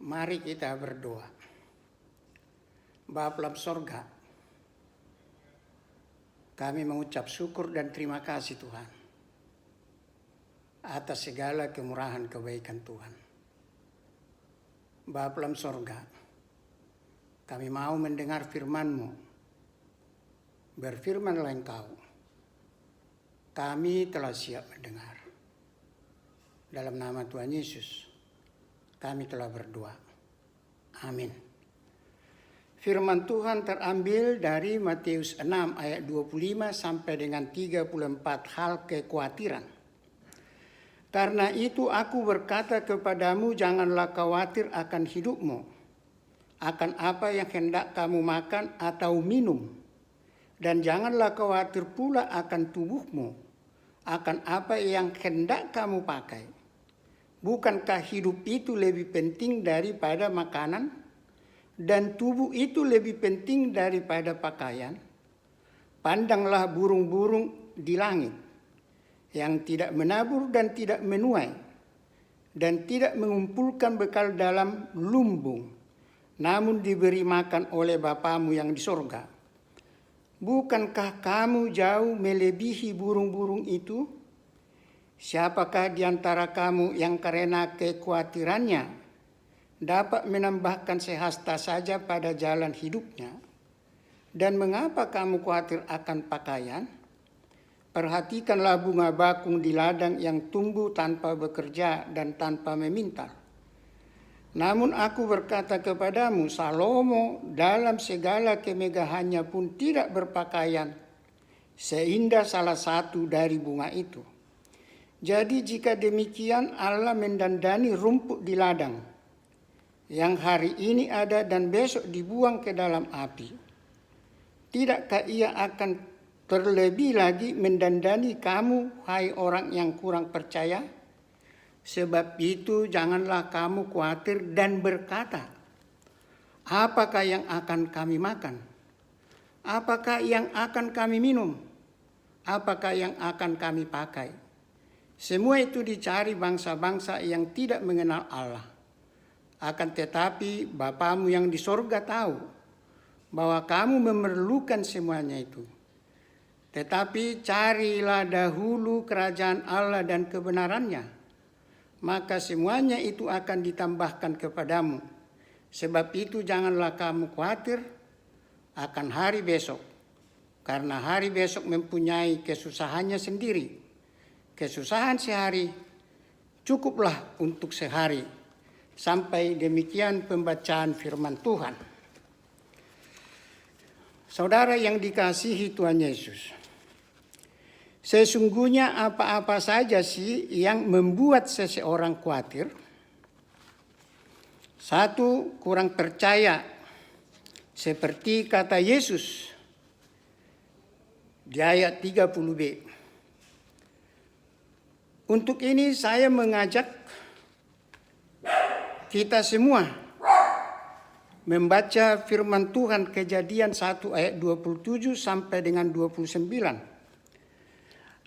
Mari kita berdoa. Bapa dalam sorga, kami mengucap syukur dan terima kasih Tuhan atas segala kemurahan kebaikan Tuhan. Bapa dalam sorga, kami mau mendengar firman-Mu. Berfirmanlah Engkau, kami telah siap mendengar. Dalam nama Tuhan Yesus, kami telah berdoa. Amin. Firman Tuhan terambil dari Matius 6 ayat 25 sampai dengan 34 hal kekhawatiran. Karena itu aku berkata kepadamu, janganlah khawatir akan hidupmu, akan apa yang hendak kamu makan atau minum. Dan janganlah khawatir pula akan tubuhmu, akan apa yang hendak kamu pakai. Bukankah hidup itu lebih penting daripada makanan, dan tubuh itu lebih penting daripada pakaian? Pandanglah burung-burung di langit, yang tidak menabur dan tidak menuai, dan tidak mengumpulkan bekal dalam lumbung, namun diberi makan oleh Bapamu yang di sorga. Bukankah kamu jauh melebihi burung-burung itu? Siapakah di antara kamu yang karena kekhawatirannya dapat menambahkan sehasta saja pada jalan hidupnya? Dan mengapa kamu khawatir akan pakaian? Perhatikanlah bunga bakung di ladang yang tumbuh tanpa bekerja dan tanpa meminta. Namun aku berkata kepadamu, Salomo dalam segala kemegahannya pun tidak berpakaian seindah salah satu dari bunga itu. Jadi jika demikian Allah mendandani rumput di ladang, yang hari ini ada dan besok dibuang ke dalam api. Tidakkah ia akan terlebih lagi mendandani kamu, hai orang yang kurang percaya? Sebab itu janganlah kamu khawatir dan berkata, apakah yang akan kami makan? Apakah yang akan kami minum? Apakah yang akan kami pakai? Semua itu dicari bangsa-bangsa yang tidak mengenal Allah. Akan tetapi Bapamu yang di sorga tahu bahwa kamu memerlukan semuanya itu. Tetapi carilah dahulu kerajaan Allah dan kebenarannya, maka semuanya itu akan ditambahkan kepadamu. Sebab itu janganlah kamu khawatir akan hari besok, karena hari besok mempunyai kesusahannya sendiri. Kesusahan sehari cukuplah untuk sehari. Sampai demikian pembacaan firman Tuhan. Saudara yang dikasihi Tuhan Yesus, sesungguhnya apa-apa saja sih yang membuat seseorang khawatir? Satu, kurang percaya, seperti kata Yesus di ayat 30b. Untuk ini saya mengajak kita semua membaca firman Tuhan Kejadian 1 ayat 27 sampai dengan 29.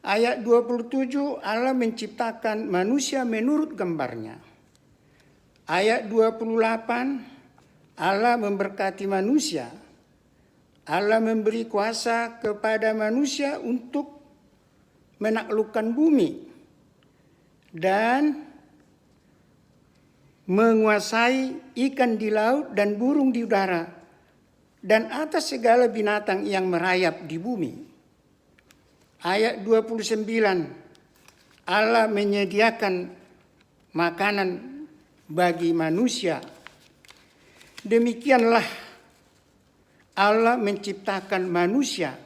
Ayat 27 Allah menciptakan manusia menurut gambarnya. Ayat 28 Allah memberkati manusia. Allah memberi kuasa kepada manusia untuk menaklukkan bumi dan menguasai ikan di laut dan burung di udara dan atas segala binatang yang merayap di bumi. Ayat 29, Allah menyediakan makanan bagi manusia. Demikianlah Allah menciptakan manusia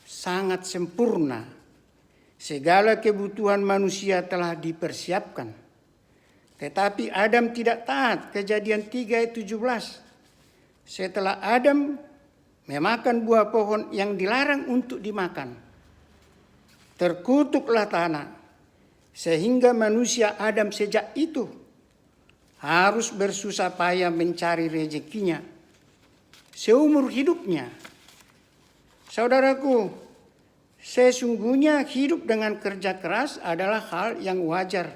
sangat sempurna. Segala kebutuhan manusia telah dipersiapkan. Tetapi Adam tidak taat. Kejadian 3 ayat 17. Setelah Adam memakan buah pohon yang dilarang untuk dimakan, terkutuklah tanah. Sehingga manusia Adam sejak itu harus bersusah payah mencari rezekinya seumur hidupnya. Saudaraku, sesungguhnya hidup dengan kerja keras adalah hal yang wajar,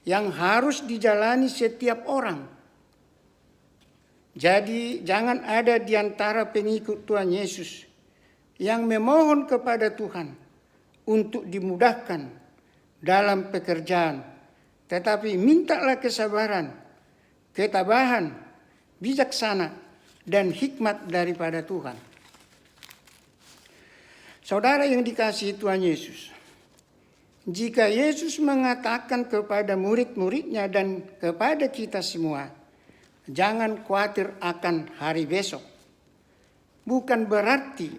yang harus dijalani setiap orang. Jadi jangan ada di antara pengikut Tuhan Yesus yang memohon kepada Tuhan untuk dimudahkan dalam pekerjaan, tetapi mintalah kesabaran, ketabahan, bijaksana, dan hikmat daripada Tuhan. Saudara yang dikasihi Tuhan Yesus, jika Yesus mengatakan kepada murid-muridnya dan kepada kita semua, jangan khawatir akan hari besok, bukan berarti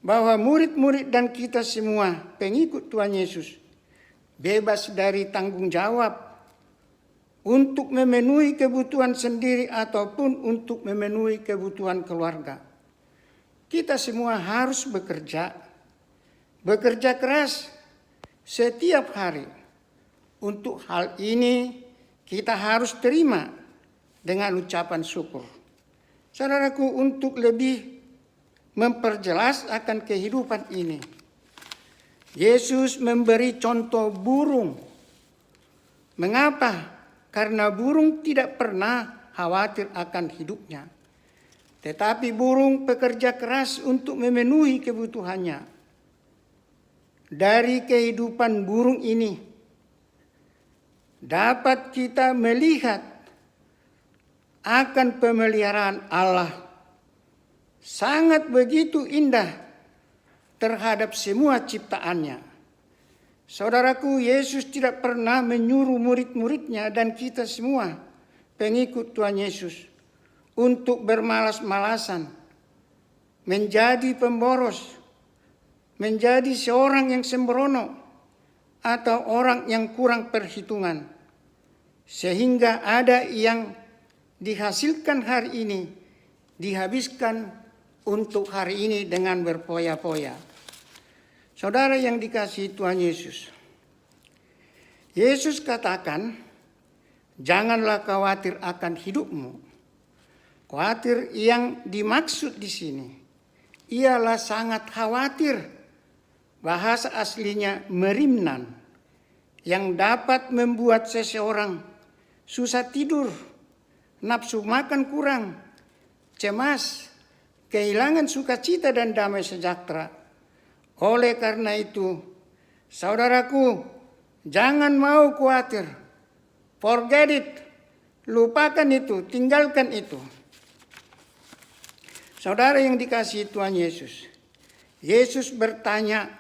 bahwa murid-murid dan kita semua pengikut Tuhan Yesus bebas dari tanggung jawab untuk memenuhi kebutuhan sendiri ataupun untuk memenuhi kebutuhan keluarga. Kita semua harus bekerja keras setiap hari. Untuk hal ini kita harus terima dengan ucapan syukur. Saudaraku, untuk lebih memperjelas akan kehidupan ini, Yesus memberi contoh burung. Mengapa? Karena burung tidak pernah khawatir akan hidupnya. Tetapi burung bekerja keras untuk memenuhi kebutuhannya. Dari kehidupan burung ini dapat kita melihat akan pemeliharaan Allah. Sangat begitu indah terhadap semua ciptaannya. Saudaraku, Yesus tidak pernah menyuruh murid-muridnya dan kita semua pengikut Tuhan Yesus untuk bermalas-malasan, menjadi pemboros, menjadi seorang yang sembrono, atau orang yang kurang perhitungan. Sehingga ada yang dihasilkan hari ini, dihabiskan untuk hari ini dengan berpoya-poya. Saudara yang dikasihi Tuhan Yesus, Yesus katakan, janganlah khawatir akan hidupmu. Khawatir yang dimaksud di sini ialah sangat khawatir. Bahasa aslinya merimnan, yang dapat membuat seseorang susah tidur, nafsu makan kurang, cemas, kehilangan sukacita dan damai sejahtera. Oleh karena itu, saudaraku, jangan mau khawatir. Forget it. Lupakan itu, tinggalkan itu. Saudara yang dikasihi Tuhan Yesus, Yesus bertanya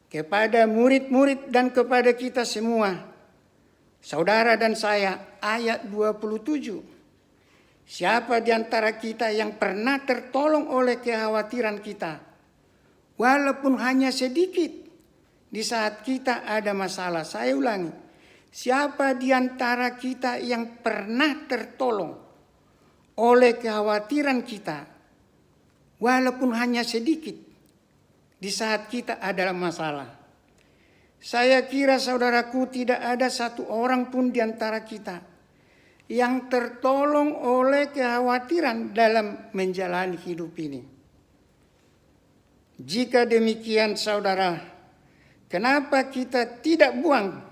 kepada murid-murid dan kepada kita semua, saudara dan saya, ayat 27. Siapa di antara kita yang pernah tertolong oleh kekhawatiran kita, walaupun hanya sedikit, di saat kita ada masalah? Saya ulangi, siapa di antara kita yang pernah tertolong oleh kekhawatiran kita, walaupun hanya sedikit, di saat kita ada masalah? Saya kira saudaraku, tidak ada satu orang pun di antara kita yang tertolong oleh kekhawatiran dalam menjalani hidup ini. Jika demikian saudara, kenapa kita tidak buang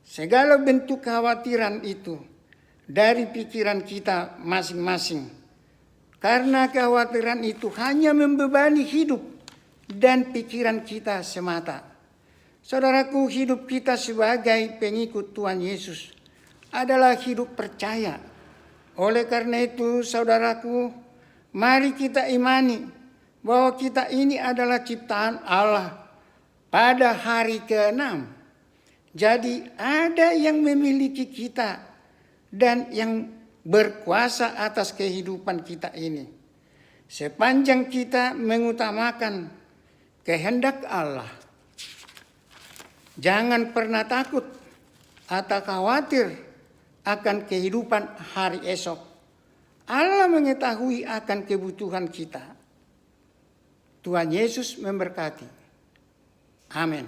segala bentuk kekhawatiran itu dari pikiran kita masing-masing? Karena kekhawatiran itu hanya membebani hidup dan pikiran kita semata. Saudaraku, hidup kita sebagai pengikut Tuhan Yesus adalah hidup percaya. Oleh karena itu, saudaraku, mari kita imani bahwa kita ini adalah ciptaan Allah pada hari ke-6. Jadi ada yang memiliki kita dan yang berkuasa atas kehidupan kita ini. Sepanjang kita mengutamakan kehendak Allah, jangan pernah takut atau khawatir akan kehidupan hari esok. Allah mengetahui akan kebutuhan kita. Tuhan Yesus memberkati. Amin.